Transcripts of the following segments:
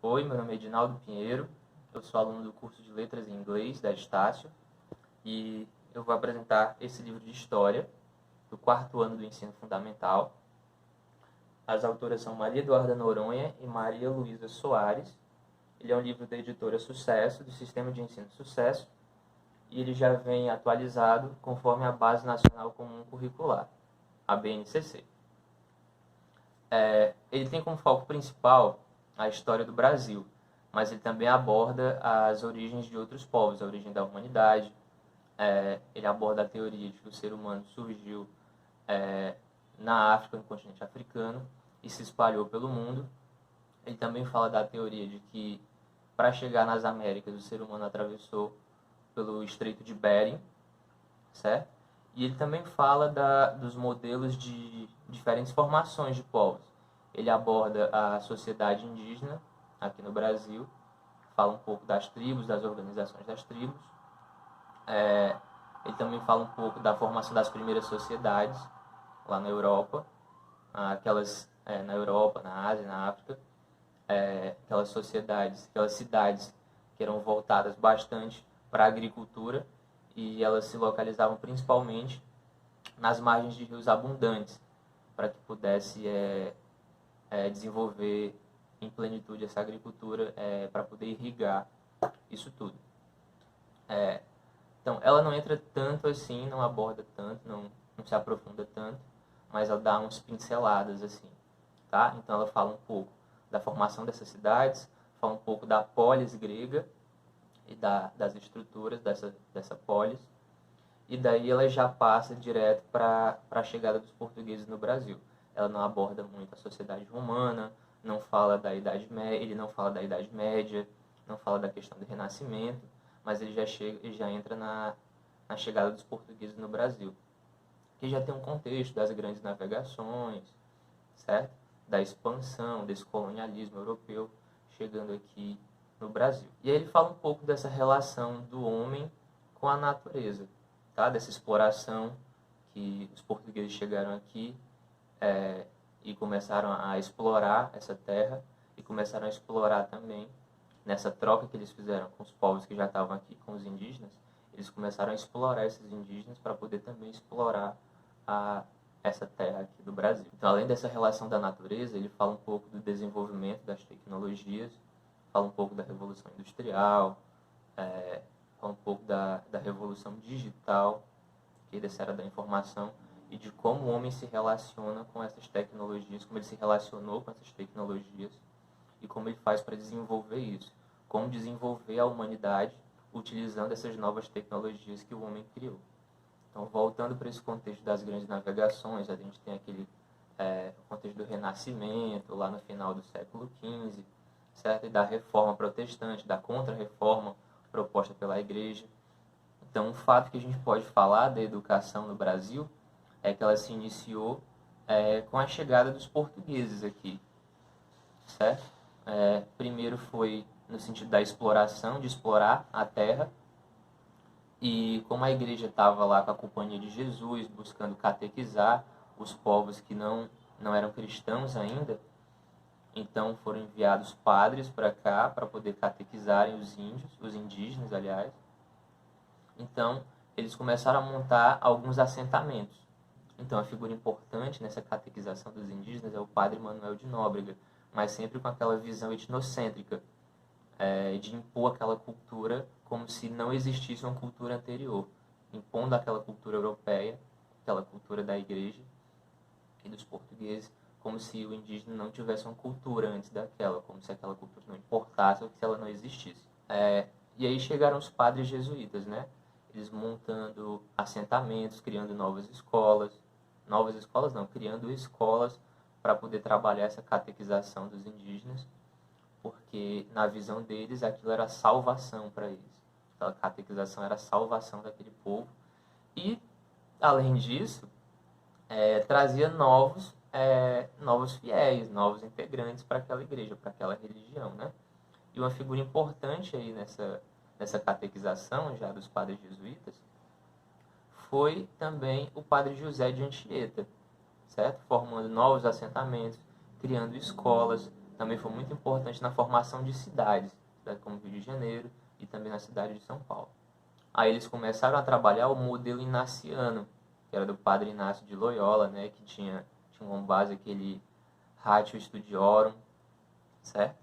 Oi, meu nome é Edinaldo Pinheiro, eu sou aluno do curso de Letras em Inglês da Estácio e eu vou apresentar esse livro de História do 4º ano do Ensino Fundamental. As autoras são Maria Eduarda Noronha e Maria Luísa Soares. Ele é um livro da editora Sucesso, do Sistema de Ensino Sucesso, e ele já vem atualizado conforme a Base Nacional Comum Curricular, a BNCC. Ele tem como foco principal a história do Brasil, mas ele também aborda as origens de outros povos, a origem da humanidade. Ele aborda a teoria de que o ser humano surgiu na África, no continente africano, e se espalhou pelo mundo. Ele também fala da teoria de que, para chegar nas Américas, o ser humano atravessou pelo Estreito de Bering, certo? E ele também fala dos modelos de diferentes formações de povos. Ele aborda a sociedade indígena aqui no Brasil, fala um pouco das tribos, das organizações das tribos. Ele também fala um pouco da formação das primeiras sociedades lá na Europa, na Europa, na Ásia, na África. Aquelas sociedades, aquelas cidades que eram voltadas bastante para a agricultura, e elas se localizavam principalmente nas margens de rios abundantes, para que pudesse desenvolver em plenitude essa agricultura, para poder irrigar isso tudo. Então, ela não entra tanto assim, não aborda tanto, não se aprofunda tanto, mas ela dá umas pinceladas assim, tá? Então, ela fala um pouco da formação dessas cidades, fala um pouco da polis grega e das estruturas dessa polis, e daí ela já passa direto para a chegada dos portugueses no Brasil. Ela não aborda muito a sociedade romana, não fala da Idade Média, ele não fala da Idade Média, não fala da questão do Renascimento, mas ele já entra na chegada dos portugueses no Brasil, que já tem um contexto das grandes navegações, certo? Da expansão, desse colonialismo europeu chegando aqui no Brasil. E aí ele fala um pouco dessa relação do homem com a natureza, tá? Dessa exploração que os portugueses chegaram aqui e começaram a explorar essa terra, e começaram a explorar também, nessa troca que eles fizeram com os povos que já estavam aqui, com os indígenas, eles começaram a explorar esses indígenas para poder também explorar essa terra aqui do Brasil. Então, além dessa relação da natureza, ele fala um pouco do desenvolvimento das tecnologias, fala um pouco da Revolução Industrial, fala um pouco da Revolução Digital, que dessa era da informação, e de como o homem se relaciona com essas tecnologias, como ele se relacionou com essas tecnologias, e como ele faz para desenvolver isso. Como desenvolver a humanidade utilizando essas novas tecnologias que o homem criou. Então, voltando para esse contexto das grandes navegações, a gente tem aquele contexto do Renascimento, lá no final do século XV, certo? E da Reforma Protestante, da Contra-Reforma proposta pela Igreja. Então, um fato que a gente pode falar da educação no Brasil é que ela se iniciou com a chegada dos portugueses aqui, certo? Primeiro foi no sentido da exploração, de explorar a terra, e como a igreja estava lá com a Companhia de Jesus, buscando catequizar os povos que não eram cristãos ainda, então foram enviados padres para cá para poder catequizarem os indígenas, aliás. Então, eles começaram a montar alguns assentamentos. Então, a figura importante nessa catequização dos indígenas é o padre Manuel de Nóbrega, mas sempre com aquela visão etnocêntrica, de impor aquela cultura como se não existisse uma cultura anterior, impondo aquela cultura europeia, aquela cultura da igreja e dos portugueses, como se o indígena não tivesse uma cultura antes daquela, como se aquela cultura não importasse ou que ela não existisse. E aí chegaram os padres jesuítas, né? Eles montando assentamentos, criando novas escolas não, criando escolas para poder trabalhar essa catequização dos indígenas, porque na visão deles aquilo era salvação para eles. Aquela catequização era a salvação daquele povo. E, além disso, trazia novos fiéis, novos integrantes para aquela igreja, para aquela religião, né? E uma figura importante aí nessa catequização já dos padres jesuítas foi também o padre José de Anchieta, certo? Formando novos assentamentos, criando escolas, também foi muito importante na formação de cidades, como Rio de Janeiro e também na cidade de São Paulo. Aí eles começaram a trabalhar o modelo inaciano, que era do Padre Inácio de Loyola, né, que tinha como base aquele Ratio Studiorum, certo?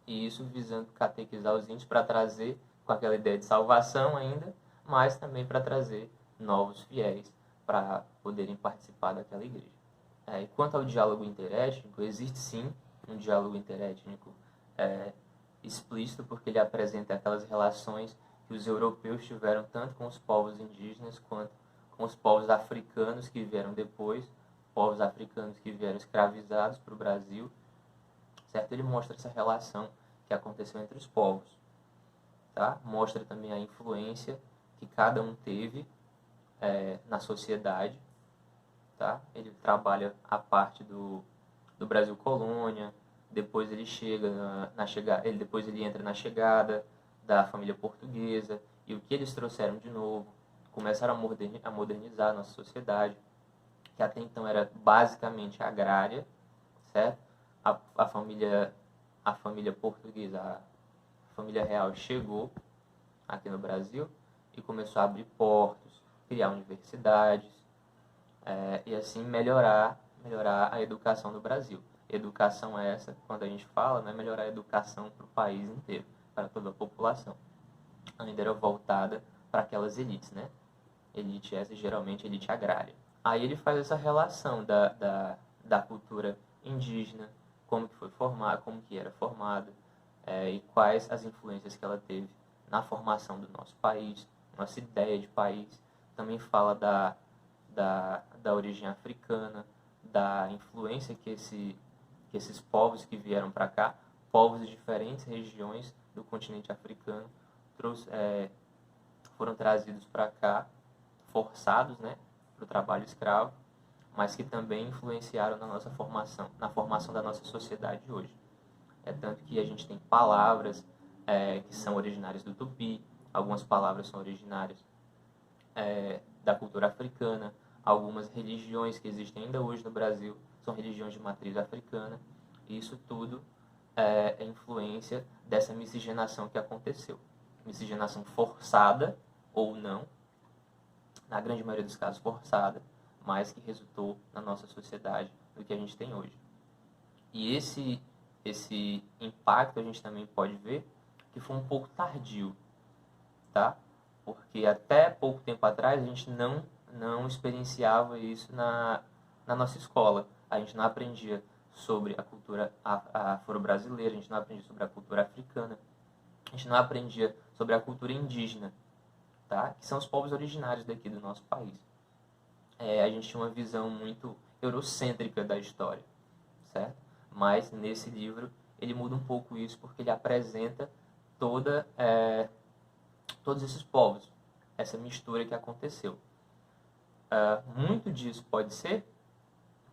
E isso visando catequizar os índios para trazer, com aquela ideia de salvação ainda, mas também para trazer novos fiéis para poderem participar daquela igreja. E quanto ao diálogo interétnico, existe sim um diálogo interétnico explícito, porque ele apresenta aquelas relações que os europeus tiveram tanto com os povos indígenas quanto com os povos africanos que vieram depois, povos africanos que vieram escravizados para o Brasil, certo? Ele mostra essa relação que aconteceu entre os povos, tá? Mostra também a influência que cada um teve na sociedade, tá? Ele trabalha a parte do Brasil colônia, depois ele chega depois ele entra na chegada da família portuguesa e o que eles trouxeram de novo, começaram a modernizar a nossa sociedade, que até então era basicamente agrária, certo? A família portuguesa, a família real chegou aqui no Brasil e começou a abrir portos, criar universidades e assim melhorar a educação do Brasil. Educação essa, quando a gente fala, não é melhorar a educação para o país inteiro, para toda a população. Ainda era voltada para aquelas elites, né? Elite essa, geralmente elite agrária. Aí ele faz essa relação da cultura indígena, como que foi formada, como que era formada, e quais as influências que ela teve na formação do nosso país, nossa ideia de país. Também fala da origem africana, da influência que esses povos que vieram para cá, povos de diferentes regiões do continente africano, foram trazidos para cá, forçados, né, para o trabalho escravo, mas que também influenciaram na formação da nossa sociedade de hoje. Tanto que a gente tem palavras que são originárias do Tupi, algumas palavras são originárias da cultura africana, algumas religiões que existem ainda hoje no Brasil são religiões de matriz africana, e isso tudo é influência dessa miscigenação que aconteceu. Miscigenação forçada ou não, na grande maioria dos casos forçada, mas que resultou na nossa sociedade do que a gente tem hoje. E esse impacto a gente também pode ver que foi um pouco tardio, tá? Porque até pouco tempo atrás a gente não experienciava isso na nossa escola. A gente não aprendia sobre a cultura afro-brasileira, a gente não aprendia sobre a cultura africana, a gente não aprendia sobre a cultura indígena, tá? Que são os povos originários daqui do nosso país. A gente tinha uma visão muito eurocêntrica da história, certo? Mas nesse livro ele muda um pouco isso, porque ele apresenta todos esses povos, essa mistura que aconteceu. Muito disso pode ser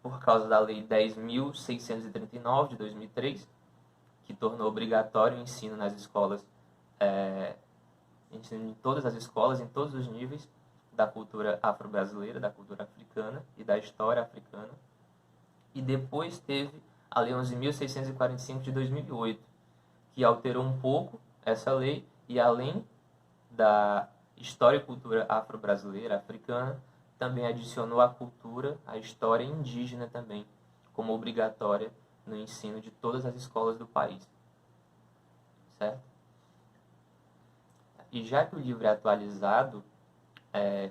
por causa da Lei 10.639 de 2003, que tornou obrigatório o ensino nas escolas, ensino em todas as escolas, em todos os níveis, da cultura afro-brasileira, da cultura africana e da história africana. E depois teve a Lei 11.645 de 2008, que alterou um pouco essa lei e, além da história e cultura afro-brasileira, africana, também adicionou a cultura, a história indígena também, como obrigatória no ensino de todas as escolas do país. Certo? E já que o livro é atualizado,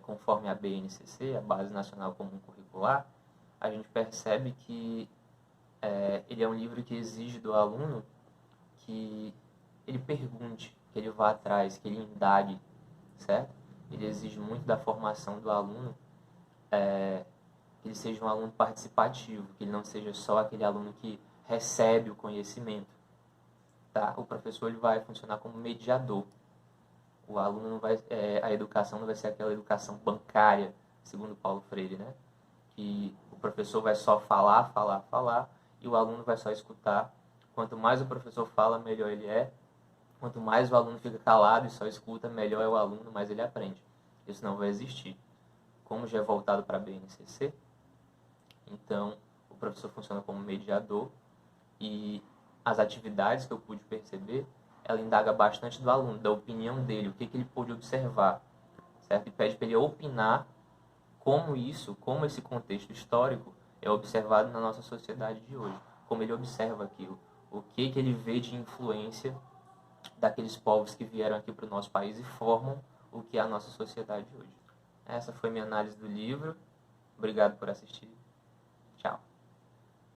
conforme a BNCC, a Base Nacional Comum Curricular, a gente percebe que ele é um livro que exige do aluno que ele pergunte, que ele vá atrás, que ele indague, certo? Ele exige muito da formação do aluno, que ele seja um aluno participativo, que ele não seja só aquele aluno que recebe o conhecimento, tá? O professor ele vai funcionar como mediador. O aluno não vai, a educação não vai ser aquela educação bancária, segundo Paulo Freire, né? Que o professor vai só falar, e o aluno vai só escutar. Quanto mais o professor fala, melhor ele é. Quanto mais o aluno fica calado e só escuta, melhor é o aluno, mais ele aprende. Isso não vai existir. Como já é voltado para a BNCC, então o professor funciona como mediador E as atividades que eu pude perceber, ela indaga bastante do aluno, da opinião dele, o que ele pôde observar, certo? E pede para ele opinar como esse contexto histórico é observado na nossa sociedade de hoje, como ele observa aquilo, o que ele vê de influência daqueles povos que vieram aqui para o nosso país e formam o que é a nossa sociedade hoje. Essa foi minha análise do livro. Obrigado por assistir. Tchau.